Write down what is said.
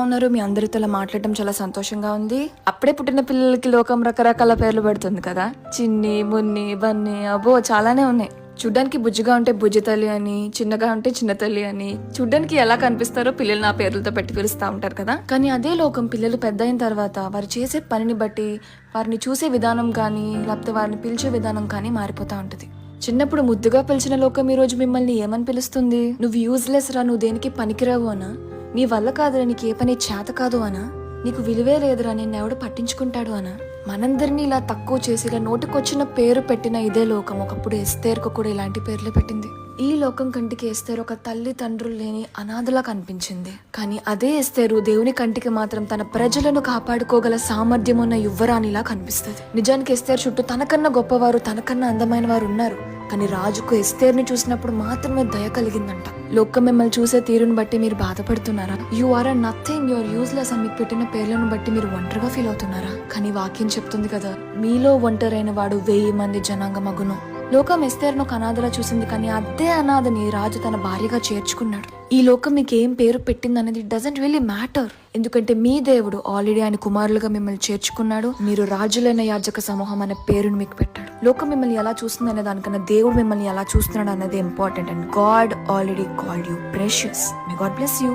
ఉన్నారు? మీ అందరితో ఇలా మాట్లాడటం చాలా సంతోషంగా ఉంది. అప్పుడే పుట్టిన పిల్లలకి లోకం రకరకాల పేర్లు పెడుతుంది కదా, చిన్ని, మున్ని, బన్ని, అబ్బో చాలానే ఉన్నాయి. చూడ్డానికి బుజ్జిగా ఉంటే బుజ్జి తల్లి అని, చిన్నగా ఉంటే చిన్న తల్లి అని, చూడ్డానికి ఎలా కనిపిస్తారో పిల్లలు నా పేర్లతో పెట్టి పిలుస్తూ ఉంటారు కదా. కానీ అదే లోకం పిల్లలు పెద్ద అయిన తర్వాత వారు చేసే పనిని బట్టి, వారిని చూసే విధానం కానీ, లేకపోతే వారిని పిలిచే విధానం కానీ మారిపోతూ ఉంటుంది. చిన్నప్పుడు ముద్దుగా పిలిచిన లోకం ఈ రోజు మిమ్మల్ని ఏమని పిలుస్తుంది? నువ్వు యూజ్లెస్ రా, నువ్వు దేనికి పనికిరావు అనా? నీ వల్ల కాదురా, నీకు ఏ పని చేత కాదు అనా? నీకు విలువే లేదురా, నిన్ను ఎవడు పట్టించుకుంటాడు అనా? మనందరినీ ఇలా తక్కువ చేసి ఇలా నోటికొచ్చిన పేరు పెట్టిన ఇదే లోకం ఒకప్పుడు ఎస్తేర్కు కూడా ఇలాంటి పేర్లే పెట్టింది. ఈ లోకం కంటికి ఎస్తేరు ఒక తల్లి తండ్రులు లేని అనాథలా కనిపించింది. కానీ అదే ఎస్తేరు దేవుని కంటికి మాత్రం తన ప్రజలను కాపాడుకోగల సామర్థ్యం ఉన్న యువరాణిలా కనిపిస్తుంది. నిజానికి ఎస్తేరు చుట్టూ తనకన్నా గొప్పవారు, తనకన్నా అందమైన వారు ఉన్నారు. కానీ రాజుకు ఎస్తేర్ని చూసినప్పుడు మాత్రమే దయ కలిగిందంట. లోకం మిమ్మల్ని చూసే తీరుని బట్టి మీరు బాధపడుతున్నారా? You are a nothing, your useless అని మీకు పెట్టిన పేర్లను బట్టి మీరు ఒంటరిగా ఫీల్ అవుతున్నారా? కానీ వాక్యం చెప్తుంది కదా, మీలో ఒంటరైన వాడు 1000 మంది జనాంగమగును. లోకం ఎస్తేర్ను ఒక అనాథలా చూసింది, కానీ అదే అనాథని రాజు తన భార్యగా చేర్చుకున్నాడు. ఈ లోకం మీకు ఏం పేరు పెట్టింది అనేది డజంట్ రియల్లీ మ్యాటర్. ఎందుకంటే మీ దేవుడు ఆల్రెడీ ఆయన కుమారులుగా మిమ్మల్ని చేర్చుకున్నాడు. మీరు రాజులైన యాజక సమూహం అనే పేరును మీకు పెట్టాడు. లోకం మిమ్మల్ని ఎలా చూస్తుంది అనే దానికన్నా దేవుడు మిమ్మల్ని ఎలా చూస్తున్నాడు అనేది important. And God already called you precious. May God bless you.